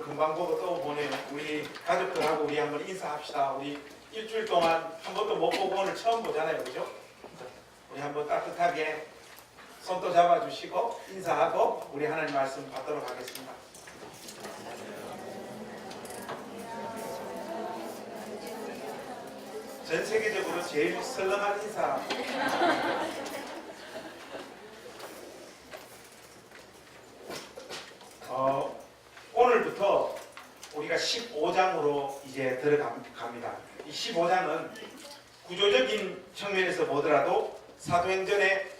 금방 보고 또 보네요. 우리 가족들하고 우리 한번 인사합시다. 우리 일주일 동안 한 번도 못 보고 오늘 처음 보잖아요. 그죠? 우리 한번 따뜻하게 손도 잡아주시고 인사하고 우리 하나님 말씀 받도록 하겠습니다. 전 세계적으로 제일 설렁한 인사. 오늘부터 우리가 15장으로 이제 들어갑니다. 이 15장은 구조적인 측면에서 보더라도 사도행전의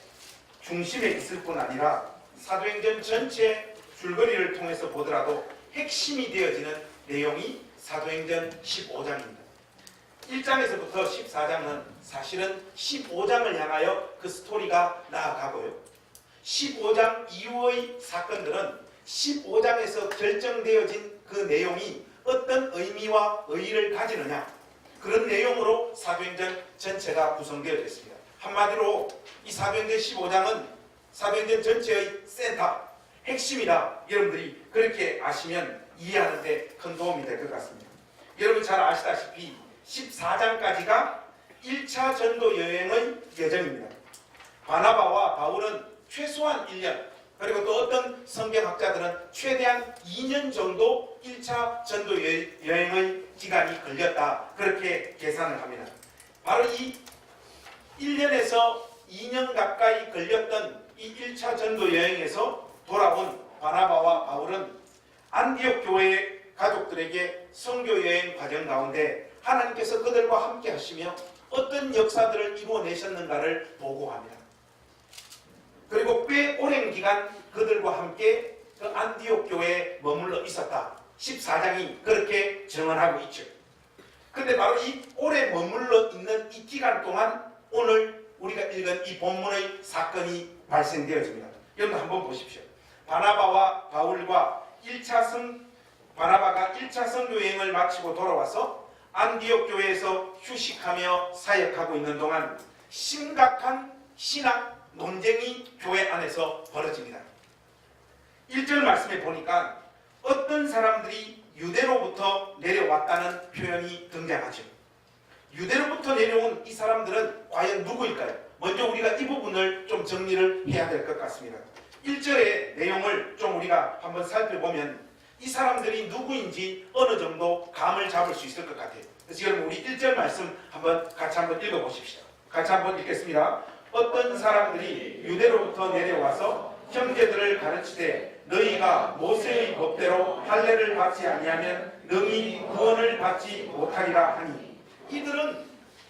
중심에 있을 뿐 아니라 사도행전 전체 줄거리를 통해서 보더라도 핵심이 되어지는 내용이 사도행전 15장입니다. 1장에서부터 14장은 사실은 15장을 향하여 그 스토리가 나아가고요. 15장 이후의 사건들은 15장에서 결정되어진 그 내용이 어떤 의미와 의의를 가지느냐, 그런 내용으로 사도행전 전체가 구성되어져 있습니다. 한마디로 이 사도행전 15장은 사도행전 전체의 센터, 핵심이다. 여러분들이 그렇게 아시면 이해하는 데 큰 도움이 될 것 같습니다. 여러분 잘 아시다시피 14장까지가 1차 전도 여행의 여정입니다. 바나바와 바울은 최소한 1년, 그리고 또 어떤 성경학자들은 최대한 2년 정도 1차 전도 여행의 기간이 걸렸다. 그렇게 계산을 합니다. 바로 이 1년에서 2년 가까이 걸렸던 이 1차 전도 여행에서 돌아온 바나바와 바울은 안디옥 교회의 가족들에게 선교 여행 과정 가운데 하나님께서 그들과 함께 하시며 어떤 역사들을 이루어내셨는가를 보고합니다. 그리고 꽤 오랜 기간 그들과 함께 그 안디옥 교회에 머물러 있었다. 14장이 그렇게 증언하고 있죠. 그런데 바로 이 오래 머물러 있는 이 기간 동안 오늘 우리가 읽은 이 본문의 사건이 발생되어집니다. 여러분 한번 보십시오. 바나바와 바울과 바나바가 1차 선교 여행을 마치고 돌아와서 안디옥 교회에서 휴식하며 사역하고 있는 동안 심각한 신학 논쟁이 교회 안에서 벌어집니다. 1절 말씀에 보니까 어떤 사람들이 유대로부터 내려왔다는 표현이 등장하죠. 유대로부터 내려온 이 사람들은 과연 누구일까요? 먼저 우리가 이 부분을 좀 정리를 해야 될 것 같습니다. 1절의 내용을 좀 우리가 한번 살펴보면 이 사람들이 누구인지 어느 정도 감을 잡을 수 있을 것 같아요. 그래서 여러분 우리 1절 말씀 같이 한번 읽어보십시오. 같이 한번 읽겠습니다. 어떤 사람들이 유대로부터 내려와서 형제들을 가르치되 너희가 모세의 법대로 할례를 받지 아니하면 능히 구원을 받지 못하리라 하니,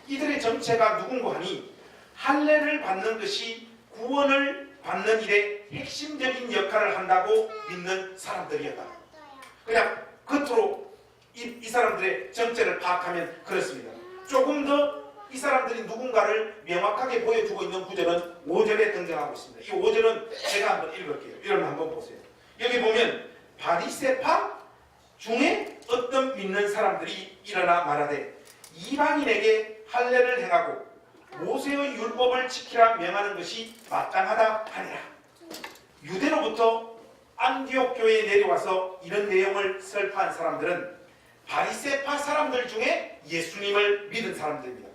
이들의 정체가 누군가 하니 할례를 받는 것이 구원을 받는 일에 핵심적인 역할을 한다고 믿는 사람들이었다. 그냥 겉으로 이 사람들의 정체를 파악하면 그렇습니다. 조금 더 이 사람들이 누군가를 명확하게 보여주고 있는 구절은 5절에 등장하고 있습니다. 이 5절은 제가 한번 읽을게요. 여러분 한번 보세요. 여기 보면 바리새파 중에 어떤 믿는 사람들이 일어나 말하되 이방인에게 할례를 행하고 모세의 율법을 지키라 명하는 것이 마땅하다 하니라. 유대로부터 안디옥 교회에 내려와서 이런 내용을 설파한 사람들은 바리새파 사람들 중에 예수님을 믿은 사람들입니다.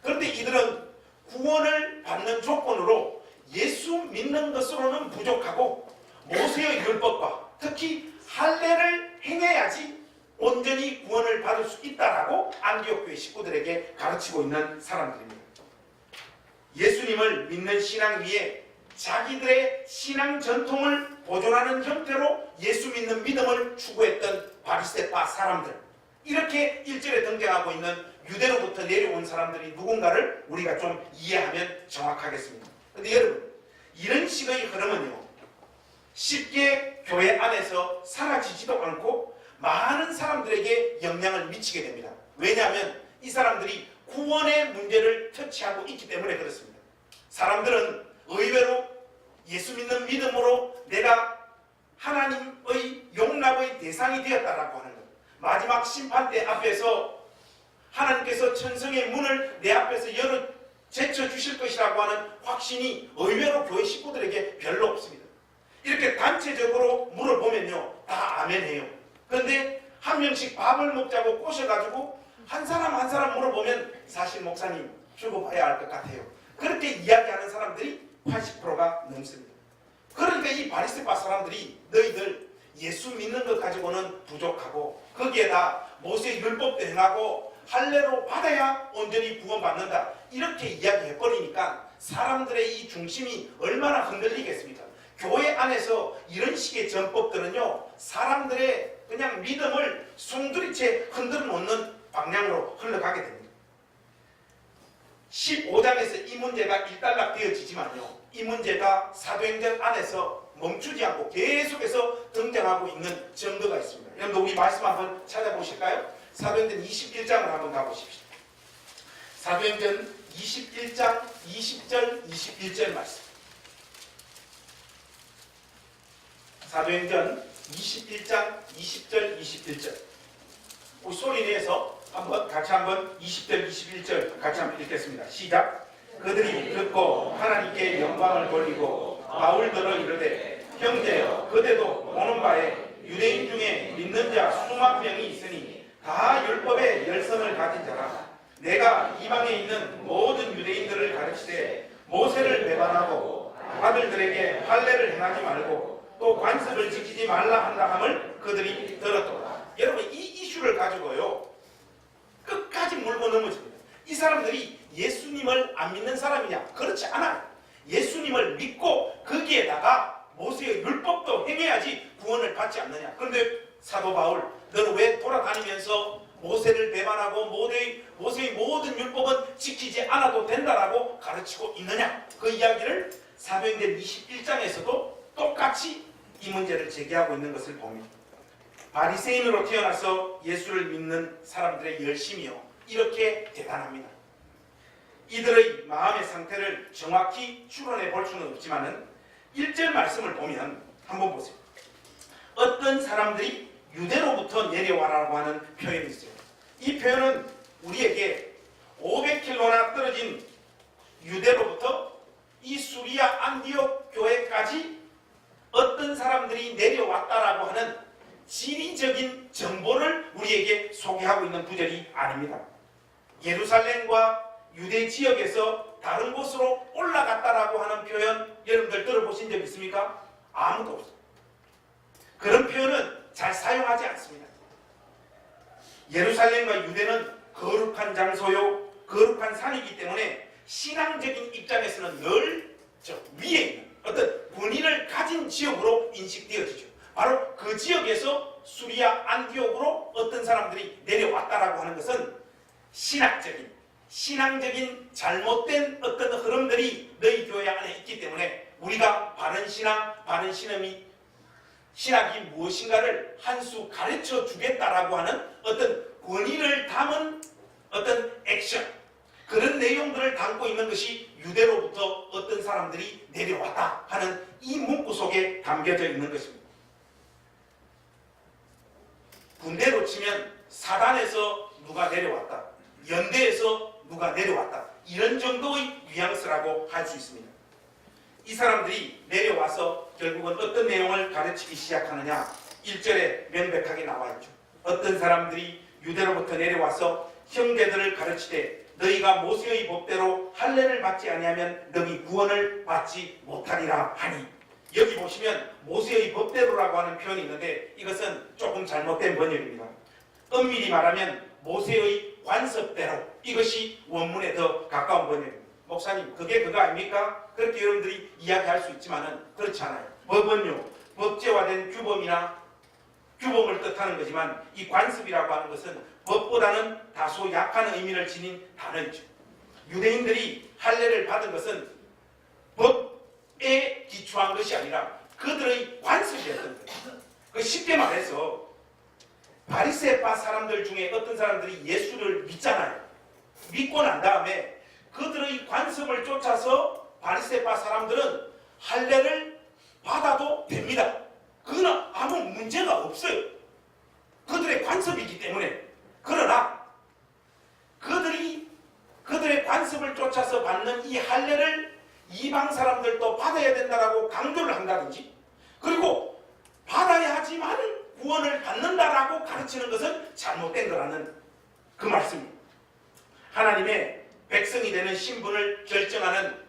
그런데 이들은 구원을 받는 조건으로 예수 믿는 것으로는 부족하고 모세의 율법과 특히 할례를 행해야지 온전히 구원을 받을 수 있다라고 안디옥 교회 식구들에게 가르치고 있는 사람들입니다. 예수님을 믿는 신앙 위에 자기들의 신앙 전통을 보존하는 형태로 예수 믿는 믿음을 추구했던 바리새파 사람들, 이렇게 1절에 등장하고 있는 유대로부터 내려온 사람들이 누군가를 우리가 좀 이해하면 정확하겠습니다. 그런데 여러분, 이런 식의 흐름은요, 쉽게 교회 안에서 사라지지도 않고 많은 사람들에게 영향을 미치게 됩니다. 왜냐하면 이 사람들이 구원의 문제를 터치하고 있기 때문에 그렇습니다. 사람들은 의외로 예수 믿는 믿음으로 내가 하나님의 용납의 대상이 되었다라고 하는 것, 마지막 심판대 앞에서 하나님께서 천성의 문을 내 앞에서 열어 제쳐주실 것이라고 하는 확신이 의외로 교회 식구들에게 별로 없습니다. 이렇게 단체적으로 물어보면요, 다 아멘해요. 그런데 한 명씩 밥을 먹자고 꼬셔가지고 한 사람 한 사람 물어보면 사실 목사님 죽어봐야 알 것 같아요. 그렇게 이야기하는 사람들이 80%가 넘습니다. 그러니까 이 바리새파 사람들이 너희들 예수 믿는 것 가지고는 부족하고 거기에다 모세의 율법도 행하고 할례로 받아야 온전히 구원받는다 이렇게 이야기해버리니까 사람들의 이 중심이 얼마나 흔들리겠습니까? 교회 안에서 이런 식의 전법들은요 사람들의 그냥 믿음을 송두리째 흔들어 놓는 방향으로 흘러가게 됩니다. 15장에서 이 문제가 일단락 되어지지만요 이 문제가 사도행전 안에서 멈추지 않고 계속해서 등장하고 있는 증거가 있습니다. 여러분들 우리 말씀 한번 찾아보실까요? 사도행전 21장을 한번 가보십시오. 사도행전 21장 20절 21절 말씀. 사도행전 21장 20절 21절. 우리 소리 내서 같이 한번 20절 21절 같이 한번 읽겠습니다. 시작. 그들이 듣고 하나님께 영광을 돌리고 바울들을 이르되 형제여 그대도 보는 바에 유대인 중에 믿는 자 수만 명이 있으니 다 율법의 열성을 가진 자라. 내가 이방에 있는 모든 유대인들을 가르치되 모세를 배반하고 아들들에게 할례를 행하지 말고 또 관습을 지키지 말라 한다 함을 그들이 들었더라. 여러분 이 이슈를 가지고요 끝까지 물고 넘어집니다. 이 사람들이 예수님을 안 믿는 사람이냐? 그렇지 않아요. 예수님을 믿고 거기에다가 모세의 율법도 행해야지 구원을 받지 않느냐. 그런데 사도 바울 너는 왜 돌아다니면서 모세를 배반하고 모세의 모든 율법은 지키지 않아도 된다라고 가르치고 있느냐. 그 이야기를 사도행전 21장에서도 똑같이 이 문제를 제기하고 있는 것을 봅니다. 바리새인으로 태어나서 예수를 믿는 사람들의 열심이요 이렇게 대단합니다. 이들의 마음의 상태를 정확히 추론해 볼 수는 없지만은 1절 말씀을 보면 한번 보세요. 어떤 사람들이 유대로부터 내려와라고 하는 표현이 있어요. 이 표현은 우리에게 500km나 떨어진 유대로부터 이 수리아 안디옥 교회까지 어떤 사람들이 내려왔다라고 하는 지리적인 정보를 우리에게 소개하고 있는 구절이 아닙니다. 예루살렘과 유대 지역에서 다른 곳으로 올라갔다라고 하는 표현 여러분들 들어보신 적 있습니까? 아무도 없어요. 그런 표현은 잘 사용하지 않습니다. 예루살렘과 유대는 거룩한 장소요 거룩한 산이기 때문에 신앙적인 입장에서는 늘 저 위에 있는 어떤 권위를 가진 지역으로 인식되어지죠. 바로 그 지역에서 수리아 안디옥으로 어떤 사람들이 내려왔다라고 하는 것은 신앙적인 잘못된 어떤 흐름들이 너희 교회 안에 있기 때문에 우리가 바른 신앙, 바른 신학이 무엇인가를 한 수 가르쳐 주겠다라고 하는 어떤 권위를 담은 어떤 액션 그런 내용들을 담고 있는 것이 유대로부터 어떤 사람들이 내려왔다 하는 이 문구 속에 담겨져 있는 것입니다. 군대로 치면 사단에서 누가 내려왔다, 연대에서 누가 내려왔다 이런 정도의 뉘앙스라고 할 수 있습니다. 이 사람들이 내려와서 결국은 어떤 내용을 가르치기 시작하느냐 1절에 명백하게 나와 있죠. 어떤 사람들이 유대로부터 내려와서 형제들을 가르치되 너희가 모세의 법대로 할례를 받지 아니하면 너희 구원을 받지 못하리라 하니 여기 보시면 모세의 법대로라고 하는 표현이 있는데 이것은 조금 잘못된 번역입니다. 엄밀히 말하면 모세의 관습대로 이것이 원문에 더 가까운 번역입니다. 목사님 그게 그거 아닙니까? 그렇게 여러분들이 이야기할 수 있지만은 그렇지 않아요. 법은요 법제화된 규범을 뜻하는 거지만 이 관습이라고 하는 것은 법보다는 다소 약한 의미를 지닌 단어이죠. 유대인들이 할례를 받은 것은 법에 기초한 것이 아니라 그들의 관습이었던 거예요. 쉽게 말해서 바리새파 사람들 중에 어떤 사람들이 예수를 믿잖아요. 믿고 난 다음에 그들의 관습을 쫓아서 바리새파 사람들은 할례를 받아도 됩니다. 그거는 아무 문제가 없어요. 그들의 관습이기 때문에. 그러나 그들의 관습을 쫓아서 받는 이 할례를 이방 사람들도 받아야 된다라고 강조를 한다든지 그리고 받아야지만 구원을 받는다라고 가르치는 것은 잘못된 거라는 그 말씀입니다. 하나님의 백성이 되는 신분을 결정하는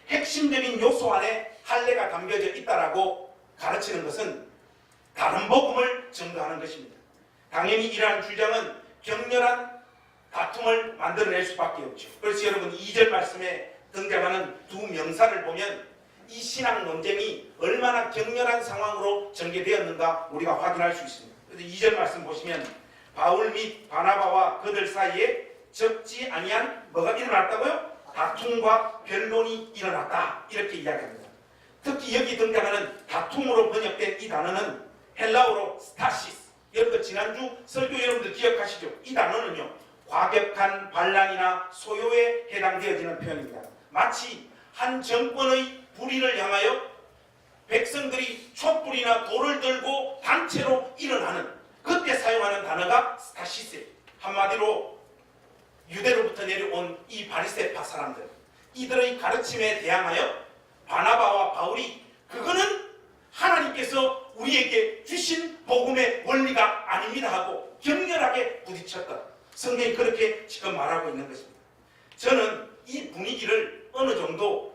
핵심적인 요소 안에 할례가 담겨져 있다라고 가르치는 것은 다른 복음을 증거하는 것입니다. 당연히 이러한 주장은 격렬한 다툼을 만들어낼 수밖에 없죠. 그래서 여러분 2절 말씀에 등장하는 두 명사를 보면 이 신앙 논쟁이 얼마나 격렬한 상황으로 전개되었는가 우리가 확인할 수 있습니다. 그래서 2절 말씀 보시면 바울 및 바나바와 그들 사이에 적지 아니한 뭐가 일어났다고요? 다툼과 변론이 일어났다 이렇게 이야기합니다. 특히 여기 등장하는 다툼으로 번역된 이 단어는 헬라어로 스타시스. 여러분 지난주 설교 여러분들 기억하시죠? 이 단어는요 과격한 반란이나 소요에 해당되어지는 표현입니다. 마치 한 정권의 불의를 향하여 백성들이 촛불이나 돌을 들고 단체로 일어나는 그때 사용하는 단어가 스타시스예요. 한마디로 유대로부터 내려온 이 바리새파 사람들, 이들의 가르침에 대항하여 바나바와 바울이 그거는 하나님께서 우리에게 주신 복음의 원리가 아닙니다 하고 격렬하게 부딪혔다. 성경이 그렇게 지금 말하고 있는 것입니다. 저는 이 분위기를 어느 정도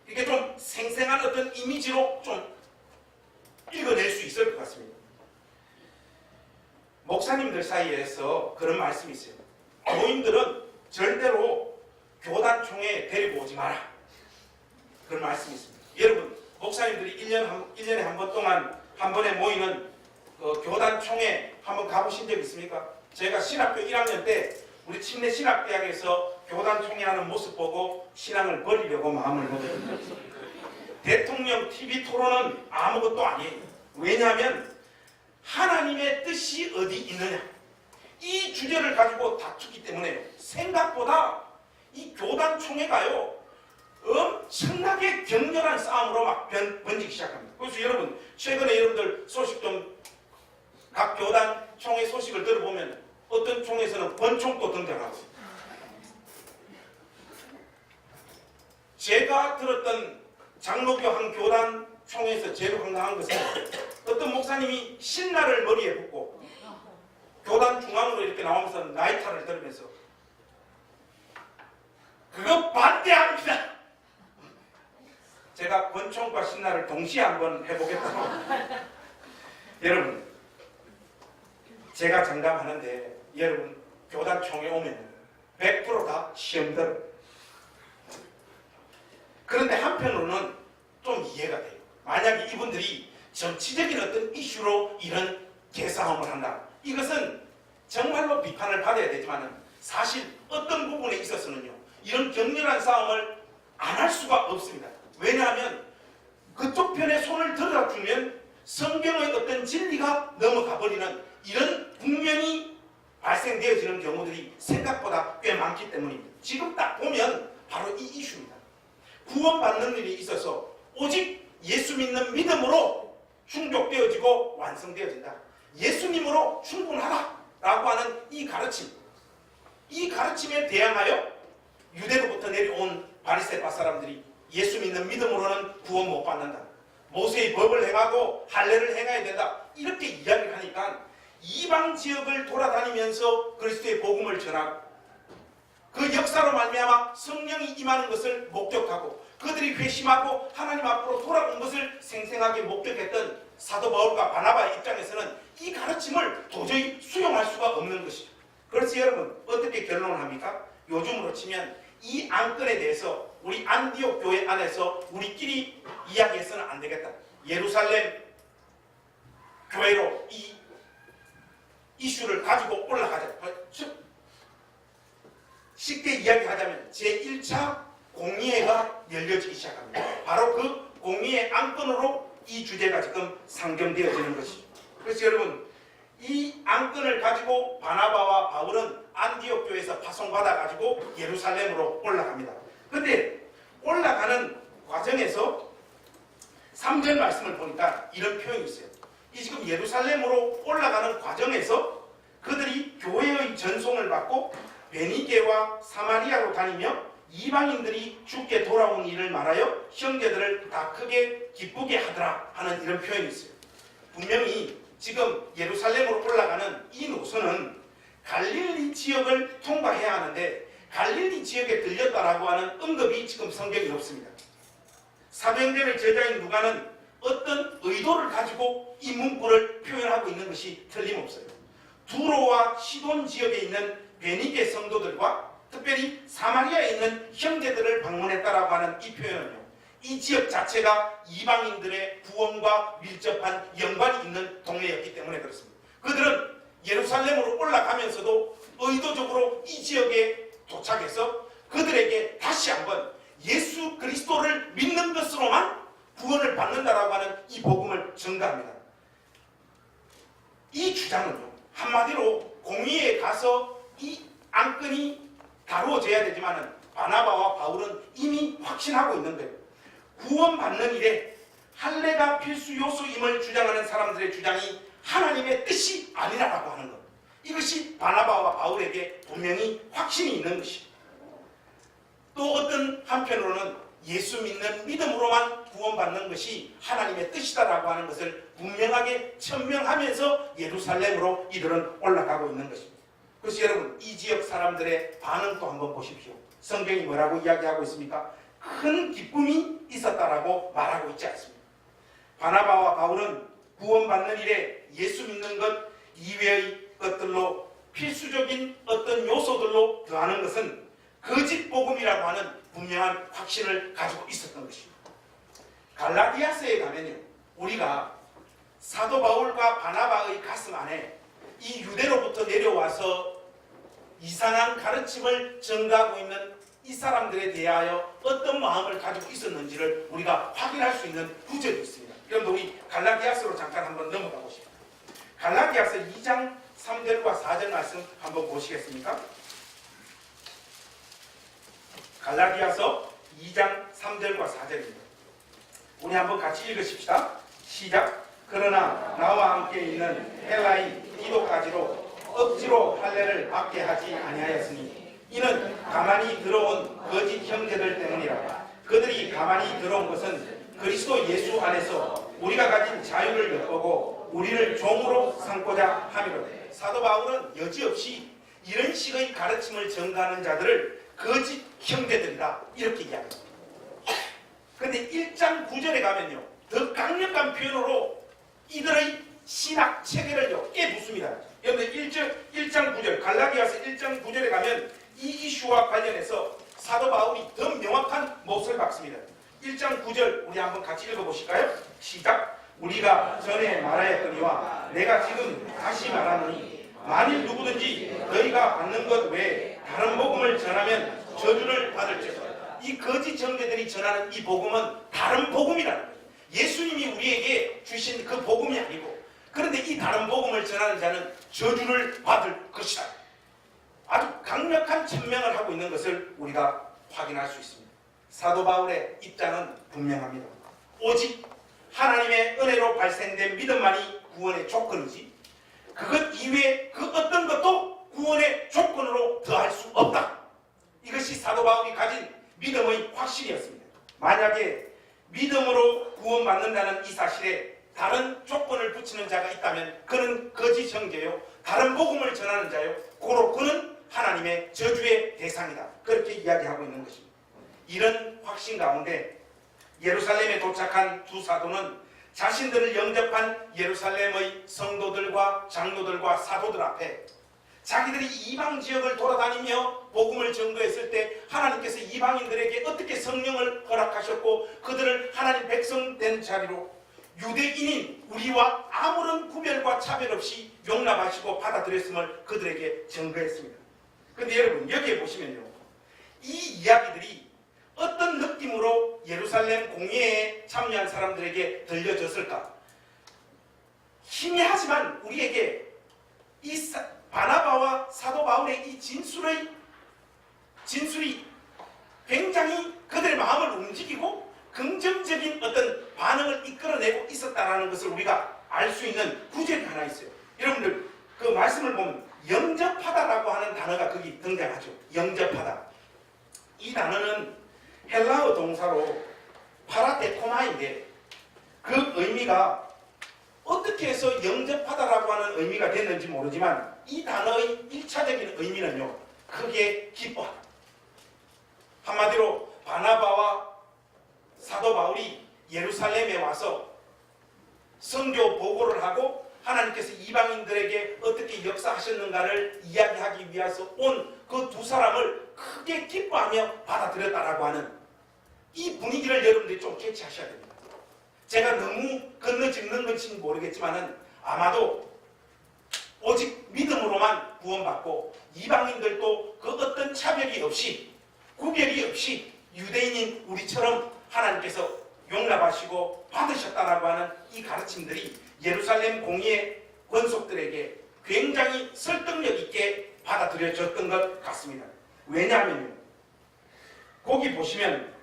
이렇게 좀 생생한 어떤 이미지로 좀 읽어낼 수 있을 것 같습니다. 목사님들 사이에서 그런 말씀이 있어요. 교인들은 절대로 교단총회에 데리고 오지 마라. 그런 말씀이 있습니다. 여러분 목사님들이 1년에 한 번 동안 한 번에 모이는 교단총회 한번 가보신 적 있습니까? 제가 신학교 1학년 때 우리 침례 신학대학에서 교단총회하는 모습 보고 신앙을 버리려고 마음을 먹었거든요. 대통령 TV 토론은 아무것도 아니에요. 왜냐하면 하나님의 뜻이 어디 있느냐 이 주제를 가지고 다투기 때문에 생각보다 이 교단총회가요 엄청나게 격렬한 싸움으로 막 번지기 시작합니다. 그래서 여러분 최근에 여러분들 소식 좀 각 교단 총회 소식을 들어보면 어떤 총회에서는 권총도 등장하고 제가 들었던 장로교 한 교단 총회에서 제일 황당한 것은 어떤 목사님이 신라를 머리에 붓고 교단 중앙으로 이렇게 나오면서 나이타를 들으면서 그거 반대합니다. 제가 권총과 신라를 동시에 한번 해보겠다고. 여러분 제가 장담하는데 여러분 교단 총회 오면 100% 다 시험 들어요. 그런데 한편으로는 좀 이해가 돼요. 만약에 이분들이 정치적인 어떤 이슈로 이런 개싸움을 한다. 이것은 정말로 비판을 받아야 되지만 사실 어떤 부분에 있어서는요. 이런 격렬한 싸움을 안 할 수가 없습니다. 왜냐하면 그쪽 편에 손을 들어주면 성경의 어떤 진리가 넘어가 버리는 이런 국면이 발생되어지는 경우들이 생각보다 꽤 많기 때문입니다. 지금 딱 보면 바로 이 이슈입니다. 구원받는 일이 있어서 오직 예수 믿는 믿음으로 충족되어지고 완성되어진다. 예수님으로 충분하다라고 하는 이 가르침, 이 가르침에 대항하여 유대로부터 내려온 바리새파 사람들이 예수 믿는 믿음으로는 구원 못 받는다. 모세의 법을 행하고 할례를 행해야 된다. 이렇게 이야기를 하니까 이방 지역을 돌아다니면서 그리스도의 복음을 전하고 그 역사로 말미암아 성령이 임하는 것을 목격하고 그들이 회심하고 하나님 앞으로 돌아온 것을 생생하게 목격했던 사도 바울과 바나바의 입장에서는 이 가르침을 도저히 수용할 수가 없는 것이죠. 그래서 여러분 어떻게 결론을 합니까? 요즘으로 치면 이 안건에 대해서 우리 안디옥 교회 안에서 우리끼리 이야기해서는 안 되겠다. 예루살렘 교회로 이 이슈를 가지고 올라가자. 쉽게 이야기하자면 제1차 공의회가 열려지기 시작합니다. 바로 그 공의회 안건으로 이 주제가 지금 상정되어지는 것이죠. 그래서 여러분 이 안건을 가지고 바나바와 바울은 안디옥 교회에서 파송받아 가지고 예루살렘으로 올라갑니다. 그런데 올라가는 과정에서 3절 말씀을 보니까 이런 표현이 있어요. 이 지금 예루살렘으로 올라가는 과정에서 그들이 교회의 전송을 받고 베니게와 사마리아로 다니며 이방인들이 주께 돌아온 일을 말하여 형제들을 다 크게 기쁘게 하더라 하는 이런 표현이 있어요. 분명히 지금 예루살렘으로 올라가는 이 갈릴리 지역을 통과해야 하는데 갈릴리 지역에 들렸다라고 하는 언급이 지금 성경에 없습니다. 사도행전의 저자인 누가는 어떤 의도를 가지고 이 문구를 표현하고 있는 것이 틀림없어요. 두로와 시돈 지역에 있는 베니게 성도들과 특별히 사마리아에 있는 형제들을 방문했다라고 하는 이 표현은요, 이 지역 자체가 이방인들의 구원과 밀접한 연관이 있는 동네였기 때문에 그렇습니다. 그들은 예루살렘으로 올라가면서도 의도적으로 이 지역에 도착해서 그들에게 다시 한번 예수 그리스도를 믿는 것으로만 구원을 받는다라고 하는 이 복음을 전가합니다. 이 주장은요, 한마디로 공의에 가서 이 안건이 다루어져야 되지만 바나바와 바울은 이미 확신하고 있는 거예요. 구원받는 일에 할례가 필수 요소임을 주장하는 사람들의 주장이 하나님의 뜻이 아니라고 하는 것, 이것이 바나바와 바울에게 분명히 확신이 있는 것이죠. 또 어떤 한편으로는 예수 믿는 믿음으로만 구원받는 것이 하나님의 뜻이다라고 하는 것을 분명하게 천명하면서 예루살렘으로 이들은 올라가고 있는 것입니다. 그래서 여러분, 이 지역 사람들의 반응도 한번 보십시오. 성경이 뭐라고 이야기하고 있습니까? 큰 기쁨이 있었다라고 말하고 있지 않습니다. 바나바와 바울은 구원받는 일에 예수 믿는 것 이외의 것들로 필수적인 어떤 요소들로 더하는 것은 거짓 복음이라고 하는 분명한 확신을 가지고 있었던 것입니다. 갈라디아서에 가면요, 우리가 사도 바울과 바나바의 가슴 안에 이 유대로부터 내려와서 이상한 가르침을 전가하고 있는 이 사람들에 대하여 어떤 마음을 가지고 있었는지를 우리가 확인할 수 있는 구절이 있습니다. 여러분, 우리 갈라디아서로 잠깐 한번 넘어가 보십시오. 갈라디아서 2장 3절과 4절 말씀 한번 보시겠습니까? 갈라디아서 2장 3절과 4절입니다. 우리 한번 같이 읽으십시다. 시작. 그러나 나와 함께 있는 헬라인 디도까지로 억지로 할례를 받게 하지 아니하였으니 이는 가만히 들어온 거짓 형제들 때문이라. 그들이 가만히 들어온 것은 그리스도 예수 안에서 우리가 가진 자유를 엿보고 우리를 종으로 삼고자 함이로다. 사도 바울은 여지없이 이런 식의 가르침을 전가하는 자들을 거짓 형제들이다 이렇게 이야기합니다. 그런데 1장 9절에 가면요, 더 강력한 표현으로 이들의 신학 체계를 깨부숩니다. 여러분, 1장 9절, 갈라디아서 1장 9절에 가면 이 이슈와 관련해서 사도 바울이 더 명확한 몫을 받습니다. 1장 9절 우리 한번 같이 읽어보실까요? 시작. 우리가 전에 말하였거니와 내가 지금 다시 말하노니 만일 누구든지 너희가 받는 것 외에 다른 복음을 전하면 저주를 받을지어다. 이 거짓 형제들이 전하는 이 복음은 다른 복음이라는 거예요. 예수님이 우리에게 주신 그 복음이 아니고, 그런데 이 다른 복음을 전하는 자는 저주를 받을 것이다. 아주 강력한 천명을 하고 있는 것을 우리가 확인할 수 있습니다. 사도 바울의 입장은 분명합니다. 오직 하나님의 은혜로 발생된 믿음만이 구원의 조건이지 그것 이외에 그 어떤 것도 구원의 조건으로 더할 수 없다. 이것이 사도 바울이 가진 믿음의 확신이었습니다. 만약에 믿음으로 구원받는다는 이 사실에 다른 조건을 붙이는 자가 있다면 그는 거짓 형제요, 다른 복음을 전하는 자요, 고로 그는 하나님의 저주의 대상이다. 그렇게 이야기하고 있는 것입니다. 이런 확신 가운데 예루살렘에 도착한 두 사도는 자신들을 영접한 예루살렘의 성도들과 장로들과 사도들 앞에 자기들이 이방 지역을 돌아다니며 복음을 전거했을 때 하나님께서 이방인들에게 어떻게 성령을 허락하셨고 그들을 하나님 백성 된 자리로 유대인인 우리와 아무런 구별과 차별 없이 용납하시고 받아들였음을 그들에게 전거했습니다. 그런데 여러분, 여기에 보시면요, 이 이야기들이 어떤 느낌으로 예루살렘 공예에 참여한 사람들에게 들려졌을까? 희미하지만 우리에게 이 바나바와 사도 바울의 이 진술이 굉장히 그들의 마음을 움직이고 긍정적인 어떤 반응을 이끌어내고 있었다는 것을 우리가 알 수 있는 구절이 하나 있어요. 여러분들 그 말씀을 보면 영접하다라고 하는 단어가 거기 등장하죠. 영접하다. 이 단어는 헬라어 동사로 파라테코마인데 그 의미가 어떻게 해서 영접하다라고 하는 의미가 됐는지 모르지만 이 단어의 1차적인 의미는요, 크게 기뻐하다. 한마디로 바나바와 사도 바울이 예루살렘에 와서 선교 보고를 하고 하나님께서 이방인들에게 어떻게 역사하셨는가를 이야기하기 위해서 온 그 두 사람을 크게 기뻐하며 받아들였다라고 하는 이 분위기를 여러분들이 좀 캐치하셔야 됩니다. 제가 너무 건너짓는 건지 모르겠지만은 아마도 오직 믿음으로만 구원받고 이방인들도 그 어떤 차별이 없이 구별이 없이 유대인인 우리처럼 하나님께서 용납하시고 받으셨다라고 하는 이 가르침들이 예루살렘 공의의 권속들에게 굉장히 설득력 있게 받아들여졌던 것 같습니다. 왜냐하면요, 거기 보시면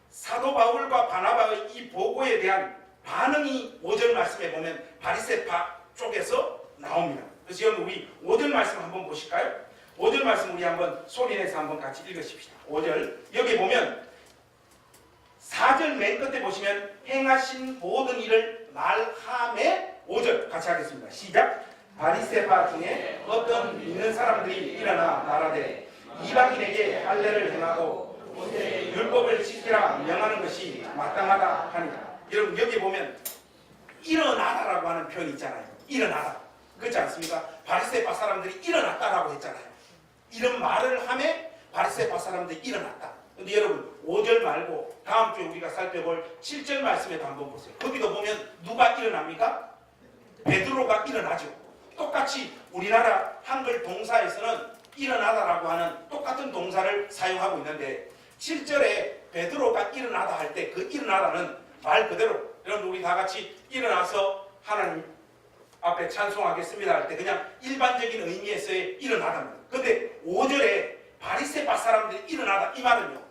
사도 바울과 바나바의 이 보고에 대한 반응이 5절 말씀에 보면 바리새파 쪽에서 나옵니다. 그래서 여러분 우리 5절 말씀 한번 보실까요? 5절 말씀 우리 한번 소리내서 한번 같이 읽으십시다. 5절 여기 보면 4절 맨 끝에 보시면 행하신 모든 일을 말하매 5절 같이 하겠습니다. 시작. 바리새파 중에 어떤 믿는 사람들이 일어나 말하되 이방인에게 할례를 행하고 율법을 지키라 명하는 것이 마땅하다 하니라. 여러분 여기 보면 일어나라라고 하는 표현이 있잖아요. 일어나라. 그렇지 않습니까? 바리새파 사람들이 일어났다라고 했잖아요. 이런 말을 하매 바리새파 사람들이 일어났다. 근데 여러분 5절 말고 다음 주에 우리가 살펴볼 7절 말씀에도 한번 보세요. 거기도 보면 누가 일어납니까? 베드로가 일어나죠. 똑같이 우리나라 한글 동사에서는 일어나다라고 하는 똑같은 동사를 사용하고 있는데 7절에 베드로가 일어나다 할 때 그 일어나다는 말 그대로 여러분 우리 다 같이 일어나서 하나님 앞에 찬송하겠습니다 할 때 그냥 일반적인 의미에서의 일어나다입니다. 근데 5절에 바리새파 사람들이 일어나다 이 말은요,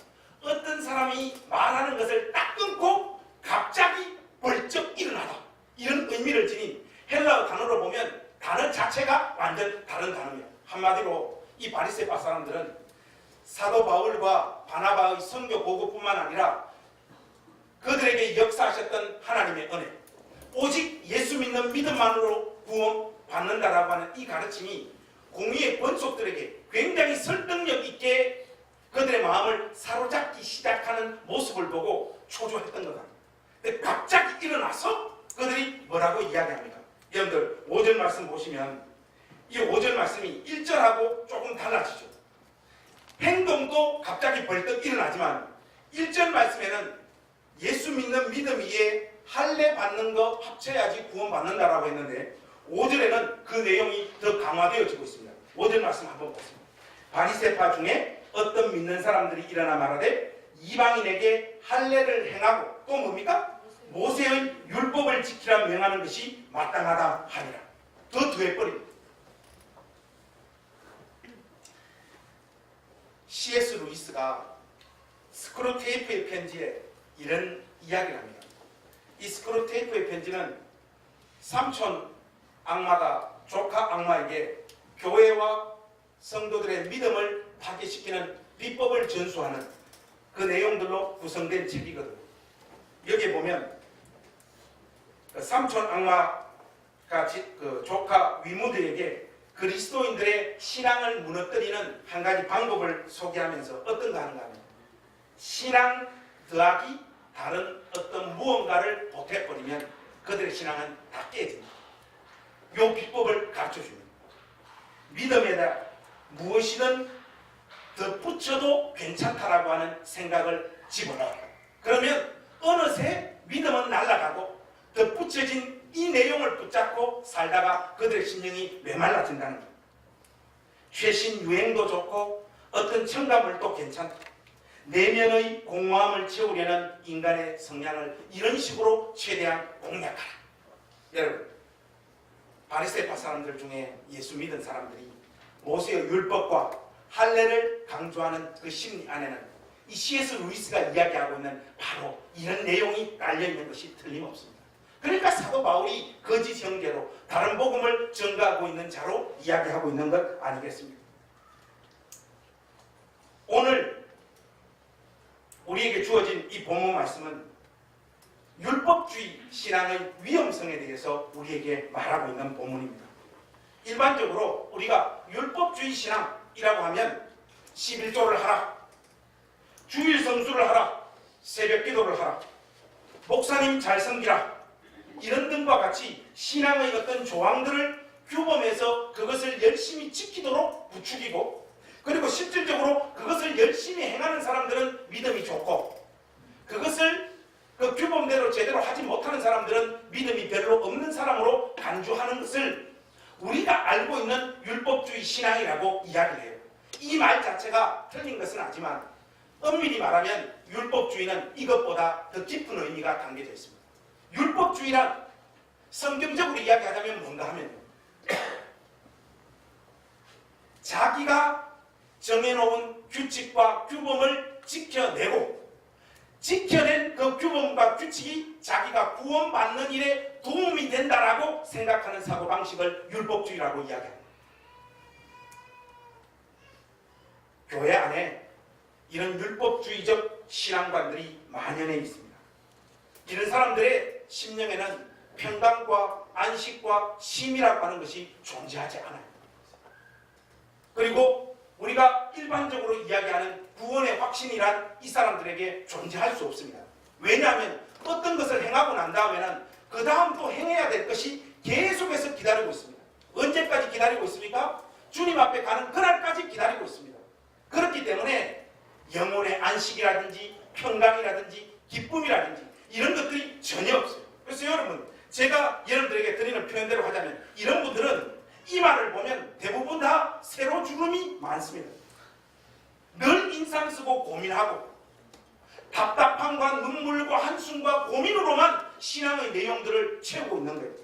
어떤 사람이 말하는 것을 딱 끊고 갑자기 벌쩍 일어나다 이런 의미를 지닌 헬라어 단어로 보면 단어 자체가 완전 다른 단어입니다. 한마디로 이 바리새파 사람들은 사도 바울과 바나바의 선교 보고뿐만 아니라 그들에게 역사하셨던 하나님의 은혜, 오직 예수 믿는 믿음만으로 구원받는다라고 하는 이 가르침이 공의의 권속들에게 굉장히 설득력 있게 그들의 마음을 사로잡기 시작하는 모습을 보고 초조했던 것 같아요. 근데 갑자기 일어나서 그들이 뭐라고 이야기합니까? 여러분들 5절 말씀 보시면 이 5절 말씀이 1절하고 조금 달라지죠. 행동도 갑자기 벌떡 일어나지만 1절 말씀에는 예수 믿는 믿음 위에 할례 받는 거 합쳐야지 구원받는다라고 했는데 5절에는 그 내용이 더 강화되어지고 있습니다. 5절 말씀 한번 보세요. 바리새파 중에 어떤 믿는 사람들이 일어나 말하되 이방인에게 할례를 행하고 또 뭡니까? 모세의 율법을 지키라 명하는 것이 마땅하다 하니라. 더 더해버립니다. C.S. 루이스가 스크루테이프의 편지에 이런 이야기를 합니다. 이 스크루테이프의 편지는 삼촌 악마가 조카 악마에게 교회와 성도들의 믿음을 파괴시키는 비법을 전수하는 그 내용들로 구성된 책이거든요. 여기에 보면 삼촌 악마가 그 조카 위무드에게 그리스도인들의 신앙을 무너뜨리는 한 가지 방법을 소개하면서 어떤가 하는가 하면 신앙 더하기 다른 어떤 무언가를 보태버리면 그들의 신앙은 다 깨집니다. 이 비법을 가르쳐줍니다. 믿음에다 무엇이든 덧붙여도 괜찮다라고 하는 생각을 집어넣어요. 그러면 어느새 믿음은 날아가고 덧붙여진 이 내용을 붙잡고 살다가 그들의 심령이 메말라진다는 겁니다. 최신 유행도 좋고 어떤 첨가물도 괜찮다. 내면의 공허함을 채우려는 인간의 성향을 이런 식으로 최대한 공략하라. 여러분, 바리새파 사람들 중에 예수 믿은 사람들이 모세의 율법과 할례를 강조하는 그 심리 안에는 이 C.S. 루이스가 이야기하고 있는 바로 이런 내용이 깔려있는 것이 틀림없습니다. 그러니까 사도 바울이 거짓 형제로 다른 복음을 전가하고 있는 자로 이야기하고 있는 것 아니겠습니까? 오늘 우리에게 주어진 이 본문 말씀은 율법주의 신앙의 위험성에 대해서 우리에게 말하고 있는 본문입니다. 일반적으로 우리가 율법주의 신앙이라고 하면 11조를 하라, 주일 성수를 하라, 새벽 기도를 하라, 목사님 잘 섬기라, 이런 등과 같이 신앙의 어떤 조항들을 규범해서 그것을 열심히 지키도록 부추기고, 그리고 실질적으로 그것을 열심히 행하는 사람들은 믿음이 좋고, 그것을 그 규범대로 제대로 하지 못하는 사람들은 믿음이 별로 없는 사람으로 간주하는 것을 우리가 알고 있는 율법주의 신앙이라고 이야기를 해요. 이 말 자체가 틀린 것은 아니지만 엄밀히 말하면 율법주의는 이것보다 더 깊은 의미가 담겨져 있습니다. 율법주의란 성경적으로 이야기하자면 뭔가 하면요, 자기가 정해놓은 규칙과 규범을 지켜내고 지켜낸 그 규범과 규칙이 자기가 구원받는 일에 도움이 된다라고 생각하는 사고방식을 율법주의라고 이야기합니다. 교회 안에 이런 율법주의적 신앙관들이 만연해 있습니다. 이런 사람들의 심령에는 평강과 안식과 쉼이라고 하는 것이 존재하지 않아요. 그리고 우리가 일반적으로 이야기하는 구원의 확신이란 이 사람들에게 존재할 수 없습니다. 왜냐하면 어떤 것을 행하고 난 다음에는 그 다음 또 행해야 될 것이 계속해서 기다리고 있습니다. 언제까지 기다리고 있습니까? 주님 앞에 가는 그날까지 기다리고 있습니다. 그렇기 때문에 영혼의 안식이라든지 평강이라든지 기쁨이라든지 이런 것들이 전혀 없어요. 그래서 여러분, 제가 여러분들에게 드리는 표현대로 하자면 이런 분들은 이 말을 보면 대부분 다 새로 죽음이 많습니다. 늘 인상 쓰고 고민하고 답답함과 눈물과 한숨과 고민으로만 신앙의 내용들을 채우고 있는 거예요.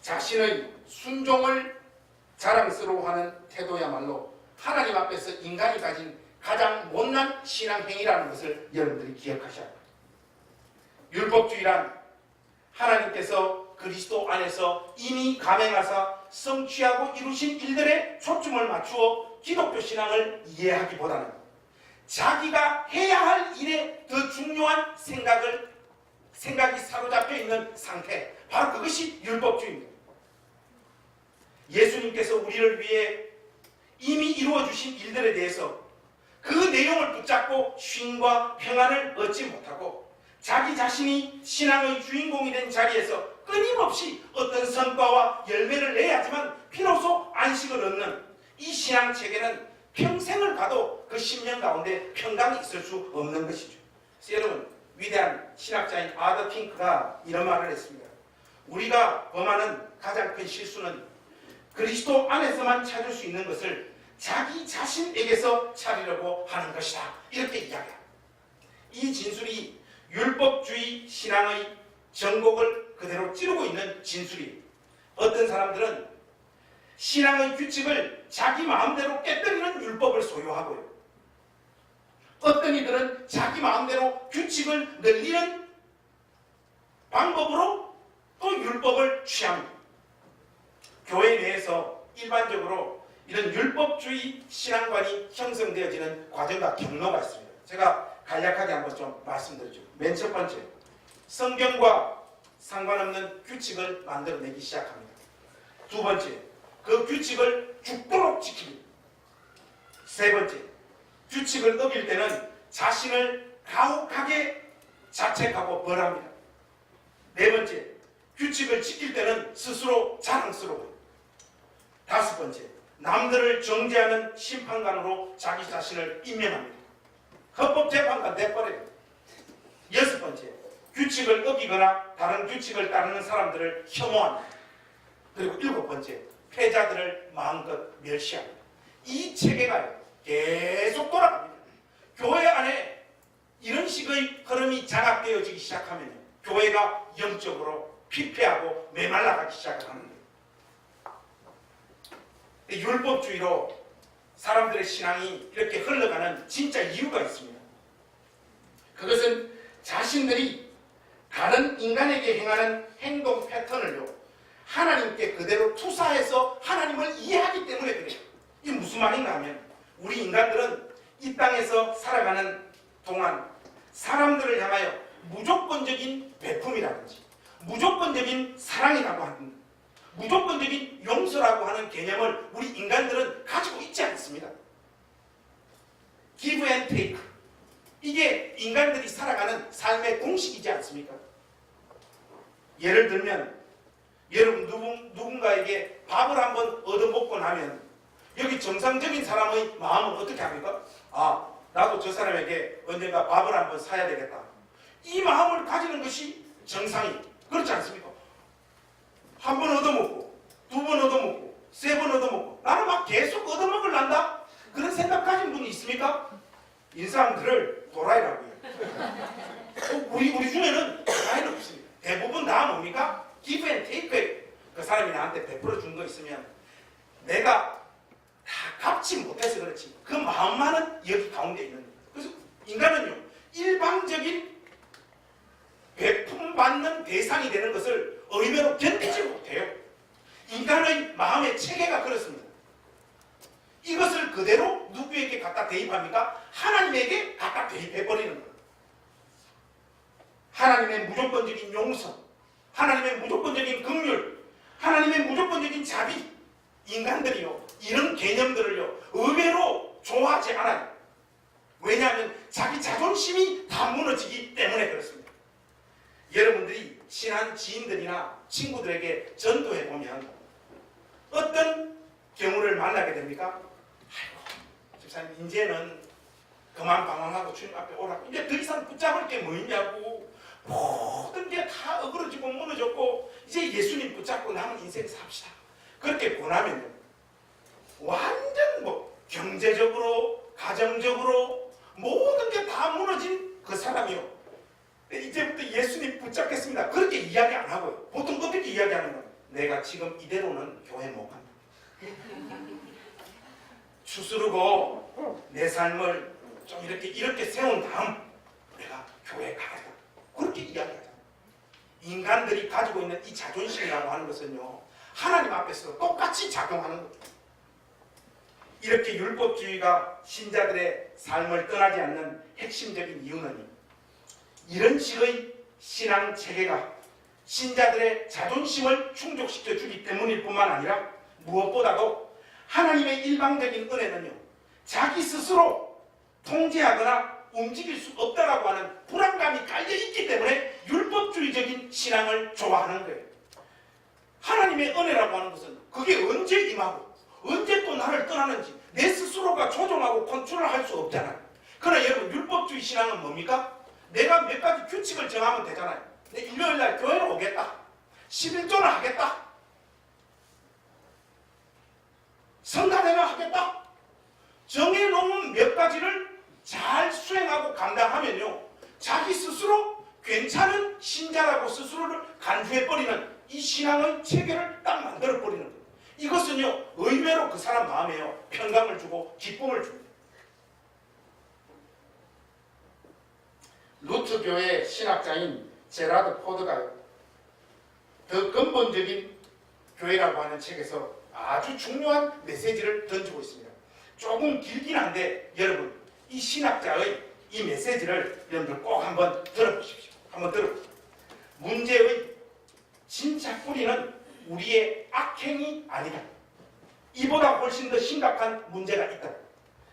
자신의 순종을 자랑스러워하는 태도야말로 하나님 앞에서 인간이 가진 가장 못난 신앙행위라는 것을 여러분들이 기억하셔야 합니다. 율법주의란 하나님께서 그리스도 안에서 이미 감행하사 성취하고 이루신 일들에 초점을 맞추어 기독교 신앙을 이해하기보다는 자기가 해야 할 일에 더 중요한 생각이 사로잡혀 있는 상태, 바로 그것이 율법주의입니다. 예수님께서 우리를 위해 이미 이루어주신 일들에 대해서 그 내용을 붙잡고 쉼과 평안을 얻지 못하고 자기 자신이 신앙의 주인공이 된 자리에서 끊임없이 어떤 성과와 열매를 내야지만 비로소 안식을 얻는 이 신앙체계는 평생을 가도 그 10년 가운데 평강이 있을 수 없는 것이죠. 그래서 여러분, 위대한 신학자인 아더 핑크가 이런 말을 했습니다. 우리가 범하는 가장 큰 실수는 그리스도 안에서만 찾을 수 있는 것을 자기 자신에게서 찾으려고 하는 것이다, 이렇게 이야기합니다. 이 진술이 율법주의 신앙의 전곡을 그대로 찌르고 있는 진술이에요. 어떤 사람들은 신앙의 규칙을 자기 마음대로 깨뜨리는 율법을 소유하고요, 어떤 이들은 자기 마음대로 규칙을 늘리는 방법으로 또 율법을 취합니다. 교회 내에서 일반적으로 이런 율법주의 신앙관이 형성되어지는 과정과 경로가 있습니다. 제가 간략하게 한번 좀 말씀드리죠. 맨 첫 번째, 성경과 상관없는 규칙을 만들어내기 시작합니다. 두 번째, 그 규칙을 죽도록 지킵니다. 세 번째, 규칙을 어길 때는 자신을 가혹하게 자책하고 벌합니다. 네 번째, 규칙을 지킬 때는 스스로 자랑스러워요. 다섯 번째, 남들을 정죄하는 심판관으로 자기 자신을 임명합니다. 헌법재판관 돼버려요. 여섯 번째, 규칙을 어기거나 다른 규칙을 따르는 사람들을 혐오합니다. 그리고 일곱 번째, 패자들을 마음껏 멸시합니다. 이 체계가 계속 돌아갑니다. 교회 안에 이런 식의 흐름이 장악되어지기 시작하면 교회가 영적으로 피폐하고 메말라가기 시작하는 거예요. 율법주의로 사람들의 신앙이 이렇게 흘러가는 진짜 이유가 있습니다. 그것은 자신들이 다른 인간에게 행하는 행동 패턴을요, 하나님께 그대로 투사해서 하나님을 이해하기 때문에 그래요. 이게 무슨 말인가 하면, 우리 인간들은 이 땅에서 살아가는 동안 사람들을 향하여 무조건적인 베품이라든지 무조건적인 사랑이라고 하는, 무조건적인 용서라고 하는 개념을 우리 인간들은 가지고 있지 않습니다. give and take, 이게 인간들이 살아가는 삶의 공식이지 않습니까? 예를 들면 여러분 누군가에게 밥을 한번 얻어먹고 나면 여기 정상적인 사람의 마음은 어떻게 합니까? 아, 나도 저 사람에게 언젠가 밥을 한번 사야 되겠다. 이 마음을 가지는 것이 정상이, 그렇지 않습니까? 한 번 얻어먹고, 두 번 얻어먹고, 세 번 얻어먹고, 나는 막 계속 얻어먹을란다? 그런 생각 가진 분이 있습니까? 인사람들을 도라이라고 해요. 우리 중에는 도라이는 없습니다. 대부분 다 뭡니까? give and take예요. 그 사람이 나한테 베풀어 준 거 있으면 내가 다 갚지 못해서 그렇지 그 마음만은 여기 가운데 있는 거예요. 그래서 인간은요, 일방적인 베품받는 대상이 되는 것을 의외로 견디지 못해요. 인간의 마음의 체계가 그렇습니다. 이것을 그대로 누구에게 갖다 대입합니까? 하나님에게 갖다 대입해버리는 거예요. 하나님의 무조건적인 용서, 하나님의 무조건적인 긍휼, 하나님의 무조건적인 자비, 인간들이요, 이런 개념들을요, 의외로 좋아하지 않아요. 왜냐하면 자기 자존심이 다 무너지기 때문에 그렇습니다. 여러분들이 친한 지인들이나 친구들에게 전도해보면 어떤 경우를 만나게 됩니까? 아이고, 집사님 이제는 그만 방황하고 주님 앞에 오라고, 이제 더 이상 붙잡을 게 뭐 있냐고, 모든 게 다 어그러지고 무너졌고 이제 예수님 붙잡고 남은 인생 삽시다. 그렇게 보나면요, 완전 경제적으로, 가정적으로 모든 게 다 무너진 그 사람이요, 이제부터 예수님 붙잡겠습니다, 그렇게 이야기 안 하고요. 보통 어떻게 이야기하는 거예요? 내가 지금 이대로는 교회 못 간다. 추스르고 내 삶을 좀 이렇게 세운 다음 내가 교회 가겠다, 그렇게 이야기하잖아요. 인간들이 가지고 있는 이 자존심이라고 하는 것은요, 하나님 앞에서 똑같이 작용하는 거죠. 이렇게 율법주의가 신자들의 삶을 떠나지 않는 핵심적인 이유는 이런 식의 신앙 체계가 신자들의 자존심을 충족시켜 주기 때문일 뿐만 아니라 무엇보다도 하나님의 일방적인 은혜는요, 자기 스스로 통제하거나 움직일 수 없다라고 하는 불안감이 깔려있기 때문에 율법주의적인 신앙을 좋아하는 거예요. 하나님의 은혜라고 하는 것은 그게 언제 임하고 언제 또 나를 떠나는지 내 스스로가 조종하고 컨트롤을 할 수 없잖아요. 그러나 여러분, 율법주의 신앙은 뭡니까? 내가 몇 가지 규칙을 정하면 되잖아요. 내 일요일날 교회로 오겠다, 11조를 하겠다, 성가대를 하겠다, 정해놓은 몇 가지를 잘 수행하고 감당하면요, 자기 스스로 괜찮은 신자라고 스스로를 간주해버리는 이 신앙의 체계를 딱 만들어버리는 거예요. 이것은요, 의외로 그 사람 마음에요, 평강을 주고 기쁨을 줍니다. 루트교의 신학자인 제라드 포드가요, 더 근본적인 교회라고 하는 책에서 아주 중요한 메시지를 던지고 있습니다. 조금 길긴 한데 여러분, 이 신학자의 이 메시지를 여러분들 꼭 한번 들어보십시오. 한번 들어보십시오. 문제의 진짜 뿌리는 우리의 악행이 아니다. 이보다 훨씬 더 심각한 문제가 있다.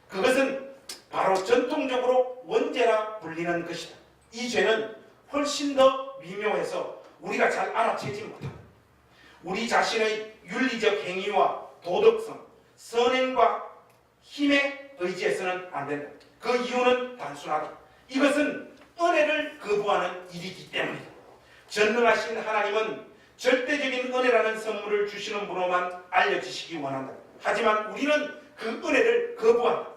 그것은 바로 전통적으로 원죄라 불리는 것이다. 이 죄는 훨씬 더 미묘해서 우리가 잘 알아채지 못한다. 우리 자신의 윤리적 행위와 도덕성, 선행과 힘에 의지해서는 안 된다. 그 이유는 단순하다. 이것은 은혜를 거부하는 일이기 때문이다. 전능하신 하나님은 절대적인 은혜라는 선물을 주시는 분으로만 알려지시기 원한다. 하지만 우리는 그 은혜를 거부한다.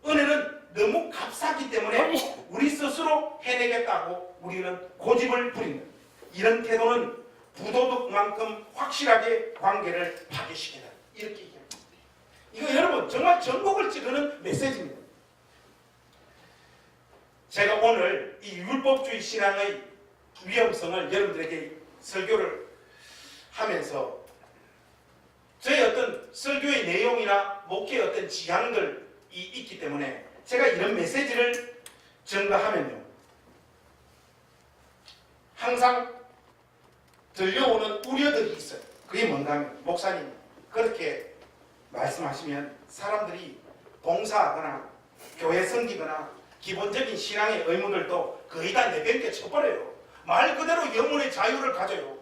은혜는 너무 값싸기 때문에 우리 스스로 해내겠다고 우리는 고집을 부린다. 이런 태도는 부도덕만큼 확실하게 관계를 파괴시킨다. 이렇게 얘기합니다. 이거 여러분 정말 전곡을 찌르는 메시지입니다. 제가 오늘 이 율법주의 신앙의 위험성을 여러분들에게 설교를 하면서 저의 어떤 설교의 내용이나 목회의 어떤 지향들이 있기 때문에 제가 이런 메시지를 전가하면요, 항상 들려오는 우려들이 있어요. 그게 뭔가 하면 목사님 그렇게 말씀하시면 사람들이 봉사하거나 교회 섬기거나 기본적인 신앙의 의무들도 거의 다 내뱉게 쳐버려요. 말 그대로 영혼의 자유를 가져요.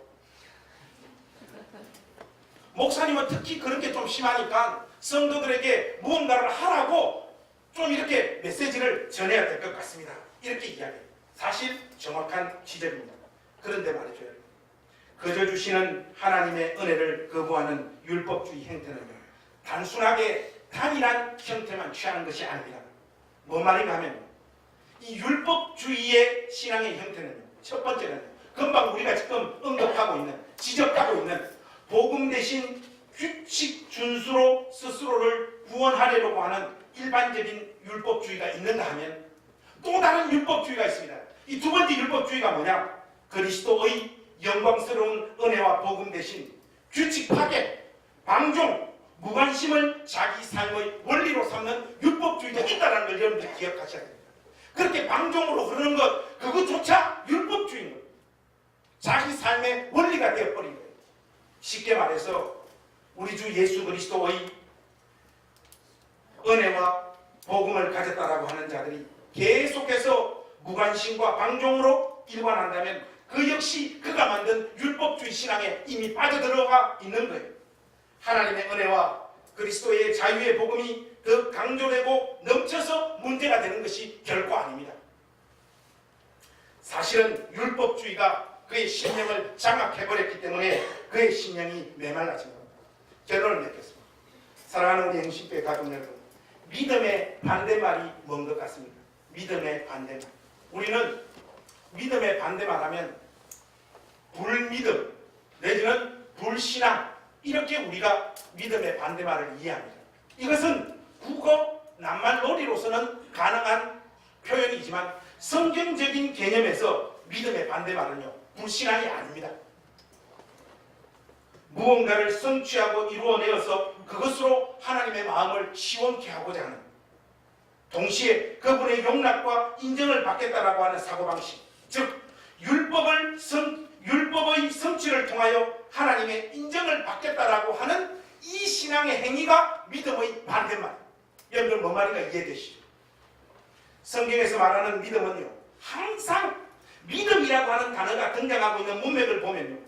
목사님은 특히 그런 게 좀 심하니까 성도들에게 무언가를 하라고 좀 이렇게 메시지를 전해야 될 것 같습니다. 이렇게 이야기해요. 사실 정확한 지적입니다. 그런데 말이죠. 거저 주시는 하나님의 은혜를 거부하는 율법주의 행태는요, 단순하게 단일한 형태만 취하는 것이 아닙니다. 뭔 말인가 하면 이 율법주의의 신앙의 형태는요, 첫 번째는 금방 우리가 지금 언급하고 있는, 지적하고 있는 복음 대신 규칙 준수로 스스로를 구원하려고 하는 일반적인 율법주의가 있는가 하면 또 다른 율법주의가 있습니다. 이 두 번째 율법주의가 뭐냐? 그리스도의 영광스러운 은혜와 복음 대신 규칙 파괴, 방종, 무관심을 자기 삶의 원리로 삼는 율법주의가 있다는 걸 여러분들 기억하셔야 됩니다. 그렇게 방종으로 흐르는 것, 그것조차 율법주의인 거예요. 자기 삶의 원리가 되어버린 거예요. 쉽게 말해서 우리 주 예수 그리스도의 은혜와 복음을 가졌다라고 하는 자들이 계속해서 무관심과 방종으로 일관한다면 그 역시 그가 만든 율법주의 신앙에 이미 빠져들어가 있는 거예요. 하나님의 은혜와 그리스도의 자유의 복음이 더 강조되고 넘쳐서 문제가 되는 것이 결코 아닙니다. 사실은 율법주의가 그의 신령을 장악해버렸기 때문에 그의 신령이 메말라진 겁니다. 결론을 맺겠습니다. 사랑하는 우리 행신교회 가족 여러분, 믿음의 반대말이 뭔 것 같습니까? 믿음의 반대말. 우리는 믿음의 반대말 하면 불믿음 내지는 불신앙, 이렇게 우리가 믿음의 반대말을 이해합니다. 이것은 국어 낱말놀이로서는 가능한 표현이지만 성경적인 개념에서 믿음의 반대말은요, 불신앙이 아닙니다. 무언가를 성취하고 이루어내어서 그것으로 하나님의 마음을 시원케 하고자 하는, 동시에 그분의 용납과 인정을 받겠다라고 하는 사고방식, 즉 율법의 성취를 통하여 하나님의 인정을 받겠다라고 하는 이 신앙의 행위가 믿음의 반대말. 여러분 뭔 말인가 이해되시죠? 성경에서 말하는 믿음은요, 항상 믿음이라고 하는 단어가 등장하고 있는 문맥을 보면요,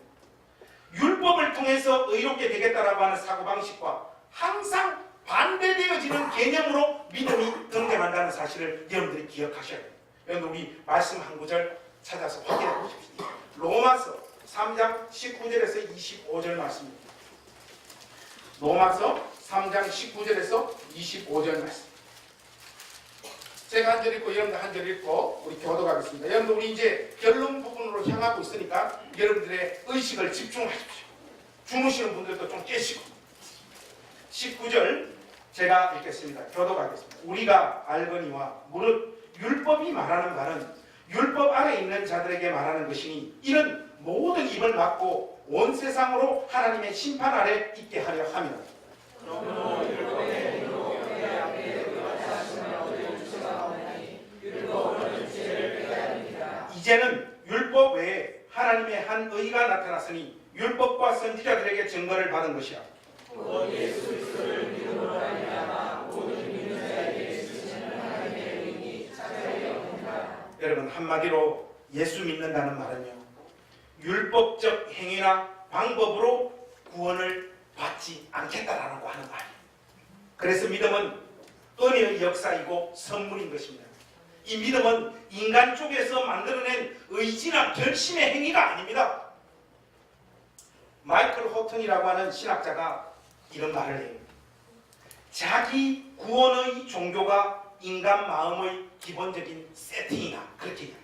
율법을 통해서 의롭게 되겠다라고 하는 사고방식과 항상 반대되어지는 개념으로 믿음이 등장한다는 사실을 여러분들이 기억하셔야 돼요. 여러분 우리 말씀 한 구절 찾아서 확인해 보십시오. 로마서 3장 19절에서 25절 말씀입니다. 로마서 3장 19절에서 25절 말씀. 제가 한 절 읽고 여러분들 한 절 읽고 우리 교도하겠습니다. 여러분들 우리 이제 결론 부분으로 향하고 있으니까 여러분들의 의식을 집중하십시오. 주무시는 분들도 좀 깨시고. 19절 제가 읽겠습니다. 교도하겠습니다. 우리가 알거니와 무릇 율법이 말하는 말은 율법 아래 있는 자들에게 말하는 것이니 이는 모든 입을 막고 온 세상으로 하나님의 심판 아래 있게 하려 함이라. 이제는 율법 외에 하나님의 한 의가 나타났으니 율법과 선지자들에게 증거를 받은 것이라. 예수 그리스도를 믿음으로 말미암아 모든 믿는 자에게 있으시는 하나님의 의인이 차별이 없느니라. 여러분 한마디로 예수 믿는다는 말은요, 율법적 행위나 방법으로 구원을 받지 않겠다라고 하는 말이에요. 그래서 믿음은 은혜의 역사이고 선물인 것입니다. 이 믿음은 인간 쪽에서 만들어낸 의지나 결심의 행위가 아닙니다. 마이클 호튼이라고 하는 신학자가 이런 말을 해요. 자기 구원의 종교가 인간 마음의 기본적인 세팅이다. 그렇게 얘기해요.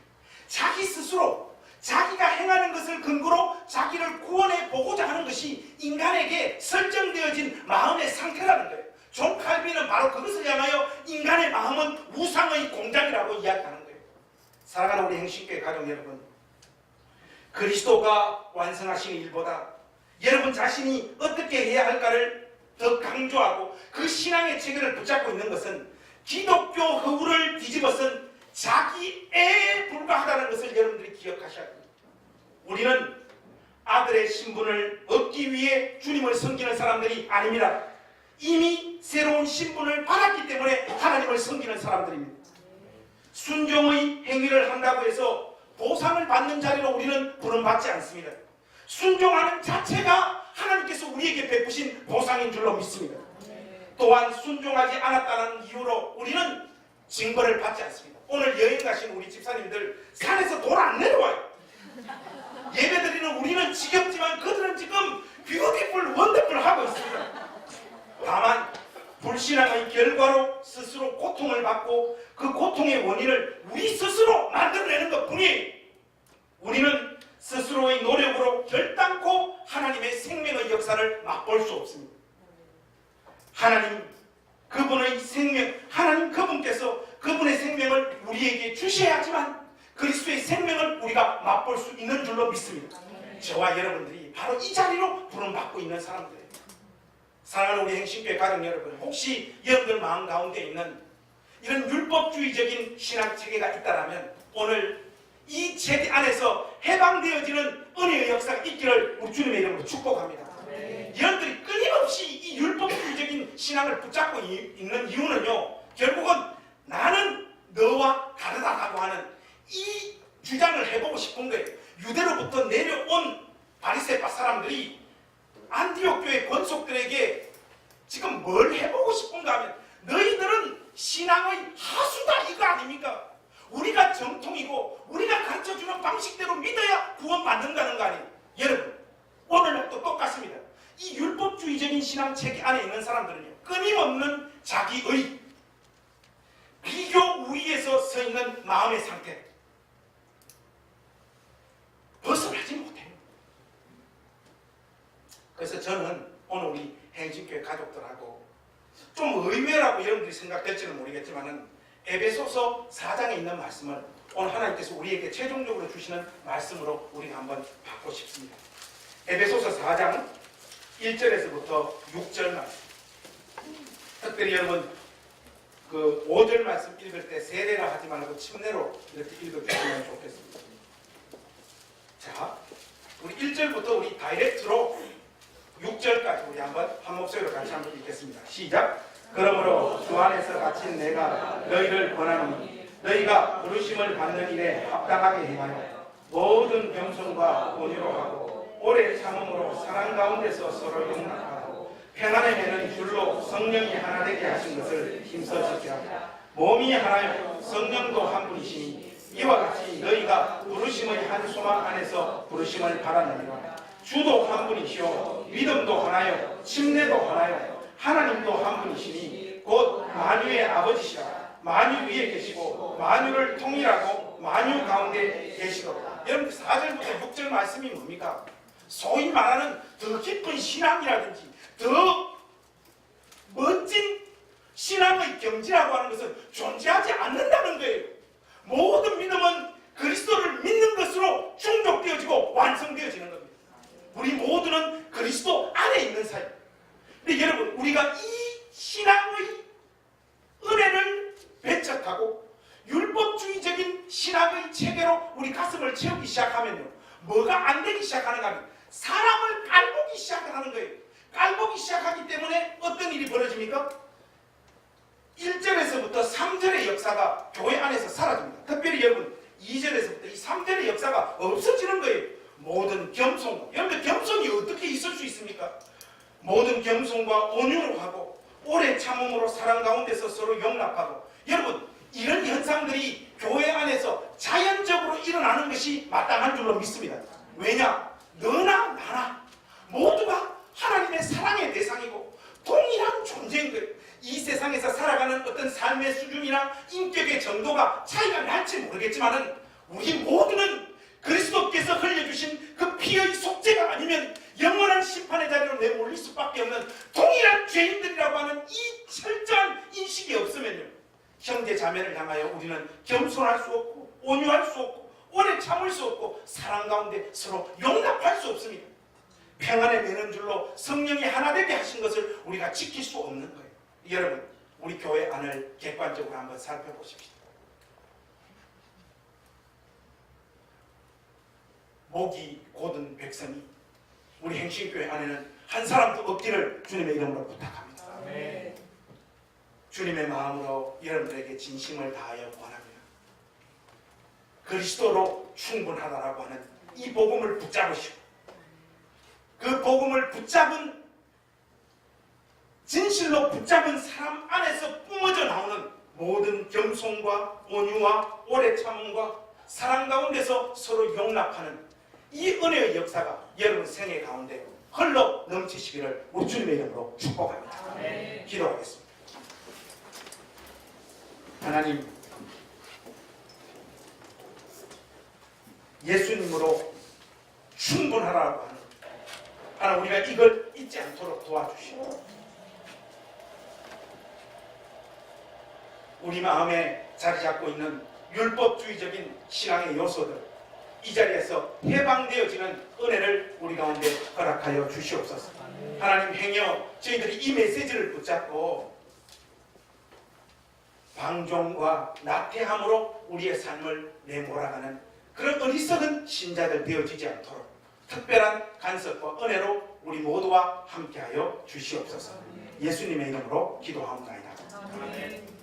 자기 스스로 자기가 행하는 것을 근거로 자기를 구원해 보고자 하는 것이 인간에게 설정되어진 마음의 상태라는 거예요. 존 칼빈은 바로 그것을 향하여 인간의 마음은 우상의 공장이라고 이야기하는 거예요. 사랑하는 우리 행신교회 가족 여러분, 그리스도가 완성하신 일보다 여러분 자신이 어떻게 해야 할까를 더 강조하고 그 신앙의 체계를 붙잡고 있는 것은 기독교 허구를 뒤집어쓴 자기애에 불과하다는 것을 여러분들이 기억하셔야 합니다. 우리는 아들의 신분을 얻기 위해 주님을 섬기는 사람들이 아닙니다. 이미 새로운 신분을 받았기 때문에 하나님을 섬기는 사람들입니다. 순종의 행위를 한다고 해서 보상을 받는 자리로 우리는 부름받지 않습니다. 순종하는 자체가 하나님께서 우리에게 베푸신 보상인 줄로 믿습니다. 또한 순종하지 않았다는 이유로 우리는 징벌을 받지 않습니다. 오늘 여행 가신 우리 집사님들 산에서 돌 안 내려와요. 예배드리는 우리는 지겹지만 그들은 지금 뷰티풀 원더풀 하고 있습니다. 다만 불신앙의 결과로 스스로 고통을 받고 그 고통의 원인을 우리 스스로 만들어내는 것뿐이에요. 우리는 스스로의 노력으로 결단코 하나님의 생명의 역사를 맛볼 수 없습니다. 하나님 그분의 생명, 하나님 그분께서 그분의 생명을 우리에게 주셔야지만 그리스도의 생명을 우리가 맛볼 수 있는 줄로 믿습니다. 저와 여러분들이 바로 이 자리로 부름받고 있는 사람들이에요. 사랑하는 우리 행신교회 가족 여러분, 혹시 여러분들 마음 가운데 있는 이런 율법주의적인 신학 체계가 있다면 오늘 이 체계 안에서 해방되어지는 은혜의 역사가 있기를 우리 주님의 이름으로 축복합니다. 여러분들이 끊임없이 이 율법주의적인 신앙을 붙잡고 있는 이유는요, 결국은 나는 너와 다르다라고 하는 이 주장을 해보고 싶은 거예요. 유대로부터 내려온 바리새파 사람들이 안디옥 교회 권속들에게 지금 뭘 해보고 싶은가 하면 너희들은 신앙의 하수다 이거 아닙니까? 우리가 정통이고 우리가 가르쳐주는 방식대로 믿어야 구원받는다는 거 아니에요. 여러분 오늘도 똑같습니다. 이 율법주의적인 신앙 체계 안에 있는 사람들은요, 끊임없는 자기의 비교 우위에서 서 있는 마음의 상태 벗어나지 못해요. 그래서 저는 오늘 우리 행신교회 가족들하고 좀 의외라고 여러분들이 생각될지는 모르겠지만은 에베소서 4장에 있는 말씀을 오늘 하나님께서 우리에게 최종적으로 주시는 말씀으로 우리가 한번 받고 싶습니다. 에베소서 4장 1절에서부터 6절 말씀. 특별히 여러분 그 5절 말씀 읽을 때 세례라 하지 말고 침례로 이렇게 읽어주시면 좋겠습니다. 자, 우리 1절부터 우리 다이렉트로 6절까지 우리 한번 한 목소리로 같이 한번 읽겠습니다. 시작. 그러므로 주 안에서 갇힌 내가 너희를 권하노니 너희가 부르심을 받는 일에 합당하게 행하여 모든 겸손과 온유로 하고 오래 참음으로 사랑 가운데서 서로 용납하고 평안에 매는 줄로 성령이 하나 되게 하신 것을 힘써 지키라. 몸이 하나요 성령도 한 분이시니 이와 같이 너희가 부르심의 한 소망 안에서 부르심을 받았느니라. 주도 한 분이시오 믿음도 하나요 침례도 하나요 하나님도 한 분이시니 곧 만유의 아버지시라. 만유 위에 계시고 만유를 통일하고 만유 가운데 계시도록. 여러분 4절부터 6절 말씀이 뭡니까? 소위 말하는 더 깊은 신앙이라든지 더 멋진 신앙의 경지라고 하는 것은 존재하지 않는다는 거예요. 모든 믿음은 그리스도를 믿는 것으로 충족되어지고 완성되어지는 겁니다. 우리 모두는 그리스도 안에 있는 사이. 근데 여러분 우리가 이 신앙의 은혜를 배척하고 율법주의적인 신앙의 체계로 우리 가슴을 채우기 시작하면요, 뭐가 안 되기 시작하는가 하면 사람을 깔보기 시작하는 거예요. 깔보기 시작하기 때문에 어떤 일이 벌어집니까? 1절에서부터 3절의 역사가 교회 안에서 사라집니다. 특별히 여러분 2절에서부터 이 3절의 역사가 없어지는 거예요. 모든 겸손, 여러분들 겸손이 어떻게 있을 수 있습니까? 모든 겸손과 온유로 하고 오래 참음으로 사랑 가운데서 서로 용납하고. 여러분 이런 현상들이 교회 안에서 자연적으로 일어나는 것이 마땅한 줄로 믿습니다. 왜냐? 너나 나나 모두가 하나님의 사랑의 대상이고 동일한 존재인 거예요. 이 세상에서 살아가는 어떤 삶의 수준이나 인격의 정도가 차이가 날지 모르겠지만은 우리 모두는 그리스도께서 흘려주신 그 피의 속죄가 아니면 영원한 심판의 자리로 내몰릴 수밖에 없는 동일한 죄인들이라고 하는 이 철저한 인식이 없으면요, 형제 자매를 향하여 우리는 겸손할 수 없고 온유할 수 없고 오래 참을 수 없고 사랑 가운데 서로 용납할 수 없습니다. 평안에 매는 줄로 성령이 하나 되게 하신 것을 우리가 지킬 수 없는 거예요. 여러분 우리 교회 안을 객관적으로 한번 살펴보십시오. 목이 곧은 백성이 우리 행신교회 안에는 한 사람도 없기를 주님의 이름으로 부탁합니다. 아멘. 주님의 마음으로 여러분들에게 진심을 다하여 권합니다. 그리스도로 충분하다라고 하는 이 복음을 붙잡으시고 그 복음을 붙잡은 진실로 붙잡은 사람 안에서 뿜어져 나오는 모든 겸손과 온유와 오래 참음과 사랑 가운데서 서로 용납하는 이 은혜의 역사가 여러분 생애 가운데 흘러 넘치시기를 우리 주님의 이름으로 축복합니다. 네. 기도하겠습니다. 하나님, 예수님으로 충분하라고 하는 하나님, 우리가 이걸 잊지 않도록 도와주시고 우리 마음에 자리 잡고 있는 율법주의적인 신앙의 요소들 이 자리에서 해방되어지는 은혜를 우리 가운데 허락하여 주시옵소서. 하나님, 행여 저희들이 이 메시지를 붙잡고 방종과 나태함으로 우리의 삶을 내몰아가는 그런 어리석은 신자들 되어지지 않도록 특별한 간섭과 은혜로 우리 모두와 함께하여 주시옵소서. 예수님의 이름으로 기도하옵나이다. 아멘.